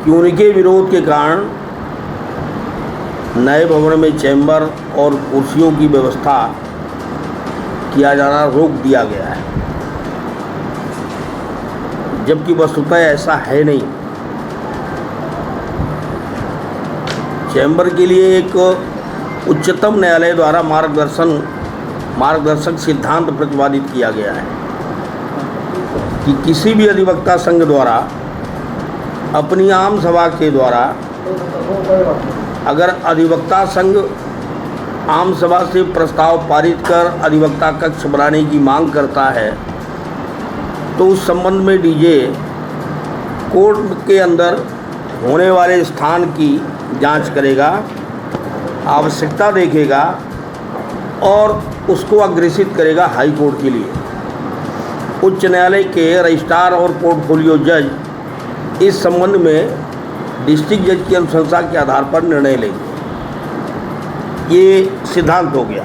कि उनके विरोध के कारण नए भवन में चैम्बर और कुर्सियों की व्यवस्था किया जाना रोक दिया गया है, जबकि वस्तुतः ऐसा है नहीं। चैम्बर के लिए एक उच्चतम न्यायालय द्वारा मार्गदर्शक सिद्धांत प्रतिपादित किया गया है कि किसी भी अधिवक्ता संघ द्वारा अपनी आम सभा के द्वारा अगर अधिवक्ता संघ आम सभा से प्रस्ताव पारित कर अधिवक्ता कक्ष बनाने की मांग करता है तो उस संबंध में डीजे कोर्ट के अंदर होने वाले स्थान की जांच करेगा, आवश्यकता देखेगा और उसको अग्रेसित करेगा हाई कोर्ट के लिए। उच्च न्यायालय के रजिस्ट्रार और पोर्टफोलियो जज इस संबंध में डिस्ट्रिक्ट जज की अनुशंसा के आधार पर निर्णय लेंगे। ये सिद्धांत हो गया।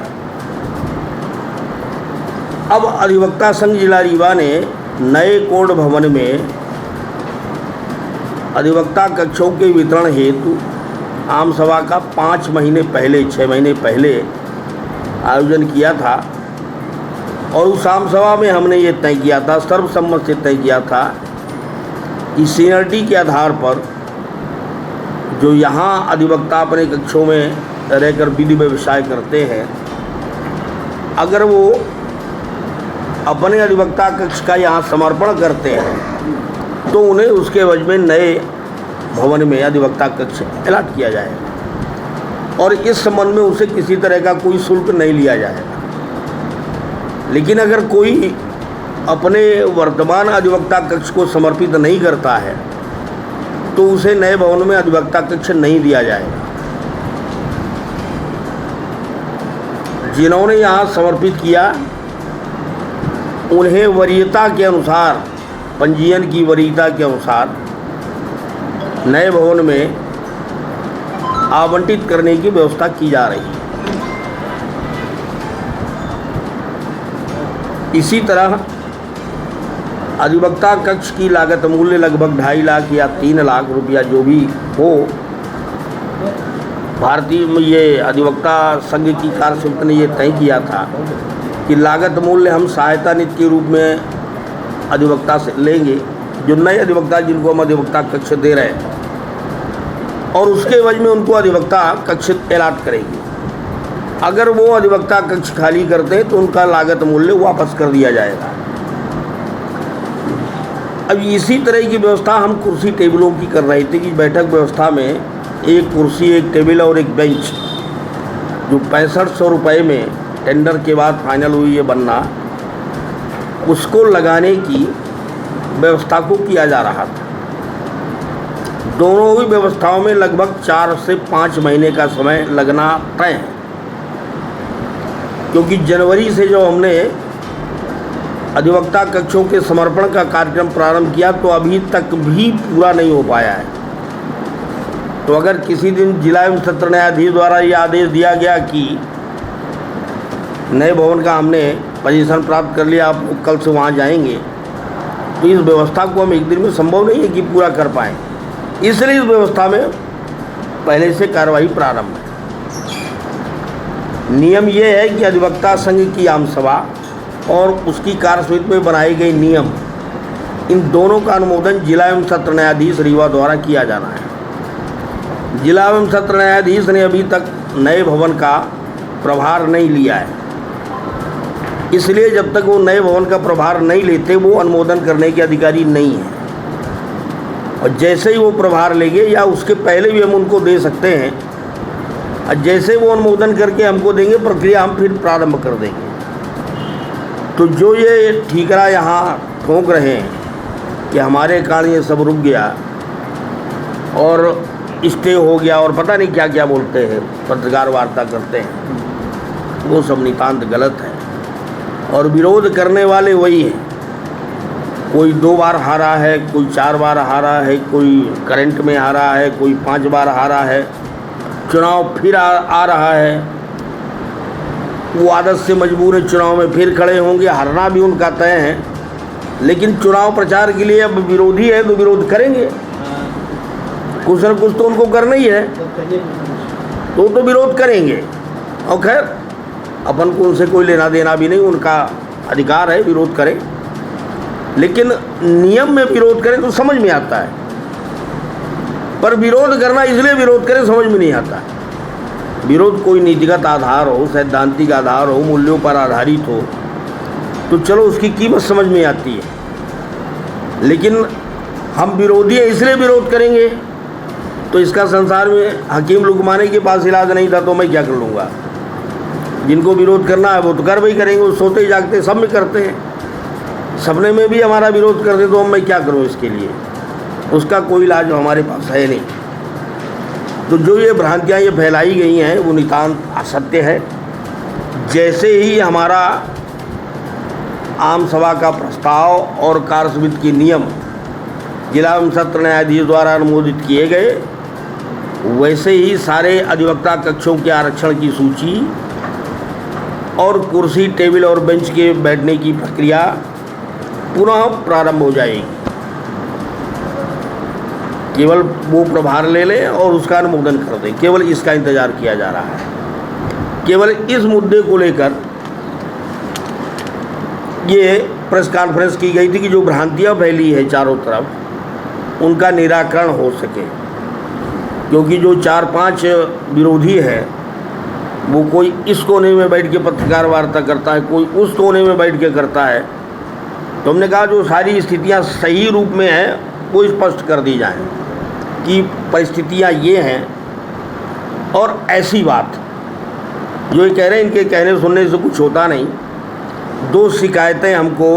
अब अधिवक्ता संघ जिला रीवा ने नए कोर्ट भवन में अधिवक्ता कक्षों के वितरण हेतु आम सभा का 6 महीने पहले आयोजन किया था और उस आम सभा में हमने ये तय किया था, सर्वसम्मत से तय किया था कि सीनियरिटी के आधार पर जो यहाँ अधिवक्ता अपने कक्षों में रहकर विधि व्यवसाय करते हैं, अगर वो अपने अधिवक्ता कक्ष का यहाँ समर्पण करते हैं तो उन्हें उसके एवज में नए भवन में अधिवक्ता कक्ष अलॉट किया जाएगा और इस संबंध में उसे किसी तरह का कोई शुल्क नहीं लिया जाएगा। लेकिन अगर कोई अपने वर्तमान अधिवक्ता कक्ष को समर्पित नहीं करता है तो उसे नए भवन में अधिवक्ता कक्ष नहीं दिया जाएगा। जिन्होंने यहाँ समर्पित किया उन्हें वरीयता के अनुसार, पंजीयन की वरीयता के अनुसार नए भवन में आवंटित करने की व्यवस्था की जा रही है। इसी तरह अधिवक्ता कक्ष की लागत मूल्य लगभग 2.5 लाख या 3 लाख रुपया जो भी हो, भारतीय ये अधिवक्ता संघ की कार्यसमिति ने ये तय किया था कि लागत मूल्य हम सहायता नीति के रूप में अधिवक्ता से लेंगे, जो नए अधिवक्ता जिनको हम अधिवक्ता कक्ष दे रहे हैं, और उसके एवज में उनको अधिवक्ता कक्ष अलॉट करेंगे। अगर वो अधिवक्ता कक्ष खाली करते हैं तो उनका लागत मूल्य वापस कर दिया जाएगा। अब इसी तरह की व्यवस्था हम कुर्सी टेबलों की कर रहे थे कि बैठक व्यवस्था में एक कुर्सी, एक टेबल और एक बेंच जो 6500 रुपये में टेंडर के बाद फाइनल हुई है बनना, उसको लगाने की व्यवस्था को किया जा रहा था। दोनों ही व्यवस्थाओं में लगभग 4 से 5 महीने का समय लगना तय है, क्योंकि जनवरी से जो हमने अधिवक्ता कक्षों के समर्पण का कार्यक्रम प्रारंभ किया तो अभी तक भी पूरा नहीं हो पाया है। तो अगर किसी दिन जिला एवं सत्र न्यायाधीश द्वारा ये आदेश दिया गया कि नए भवन का हमने पोजीशन प्राप्त कर लिया, आप कल से वहाँ जाएंगे, तो इस व्यवस्था को हम एक दिन में संभव नहीं है कि पूरा कर पाएँ। इसलिए इस व्यवस्था में पहले से कार्रवाई प्रारंभ है। नियम ये है कि अधिवक्ता संघ की आम सभा और उसकी कार्यसमिति में बनाए गए नियम, इन दोनों का अनुमोदन जिला एवं सत्र न्यायाधीश रीवा द्वारा किया जाना है। जिला एवं सत्र न्यायाधीश ने अभी तक नए भवन का प्रभार नहीं लिया है, इसलिए जब तक वो नए भवन का प्रभार नहीं लेते वो अनुमोदन करने के अधिकारी नहीं है। और जैसे ही वो प्रभार लेंगे या उसके पहले भी हम उनको दे सकते हैं, और जैसे वो अनुमोदन करके हमको देंगे प्रक्रिया हम फिर प्रारंभ कर देंगे। तो जो ये ठीकरा यहाँ ठोक रहे हैं कि हमारे कारण ये सब रुक गया और स्टे हो गया और पता नहीं क्या क्या बोलते हैं, पत्रकार वार्ता करते हैं, वो सब नितांत गलत है। और विरोध करने वाले वही हैं। कोई 2 बार हारा है, कोई 4 बार हारा है, कोई करंट में हारा है, कोई 5 बार हारा है, चुनाव फिर आ रहा है, वो आदत से मजबूर है, चुनाव में फिर खड़े होंगे, हारना भी उनका तय है। लेकिन चुनाव प्रचार के लिए अब विरोधी है तो विरोध करेंगे। कुछ न कुछ तो उनको करना ही है, तो विरोध करेंगे। और खैर अपन को उनसे कोई लेना देना भी नहीं, उनका अधिकार है विरोध करें, लेकिन नियम में विरोध करें तो समझ में आता है। पर विरोध करना इसलिए विरोध करें समझ में नहीं आता। विरोध कोई नीतिगत आधार हो, सैद्धांतिक आधार हो, मूल्यों पर आधारित हो तो चलो उसकी कीमत समझ में आती है। लेकिन हम विरोधी हैं इसलिए विरोध करेंगे तो इसका संसार में हकीम लुकमानी के पास इलाज नहीं था तो मैं क्या कर लूँगा। जिनको विरोध करना है वो तो कर वही करेंगे, वो सोते जागते सब में करते हैं। सपने में भी हमारा विरोध कर दे तो मैं क्या करूँ इसके लिए, उसका कोई इलाज हमारे पास है नहीं। तो जो ये भ्रांतियाँ ये फैलाई गई हैं वो नितांत असत्य है। जैसे ही हमारा आम सभा का प्रस्ताव और कार्य समिति के नियम जिला एवं सत्र न्यायाधीश द्वारा अनुमोदित किए गए, वैसे ही सारे अधिवक्ता कक्षों के आरक्षण की सूची और कुर्सी, टेबल और बेंच के बैठने की प्रक्रिया पुनः प्रारंभ हो जाएगी। केवल वो प्रभार ले लें और उसका अनुमोदन कर दें, केवल इसका इंतजार किया जा रहा है। केवल इस मुद्दे को लेकर ये प्रेस कॉन्फ्रेंस की गई थी कि जो भ्रांतियाँ फैली है चारों तरफ उनका निराकरण हो सके, क्योंकि जो 4-5 विरोधी है वो कोई इस कोने में बैठ के पत्रकार वार्ता करता है, कोई उस कोने में बैठ के करता है। तो हमने कहा जो सारी स्थितियां सही रूप में हैं वो स्पष्ट कर दी जाए कि परिस्थितियां ये हैं और ऐसी बात जो ये कह रहे हैं इनके कहने सुनने से कुछ होता नहीं। 2 शिकायतें हमको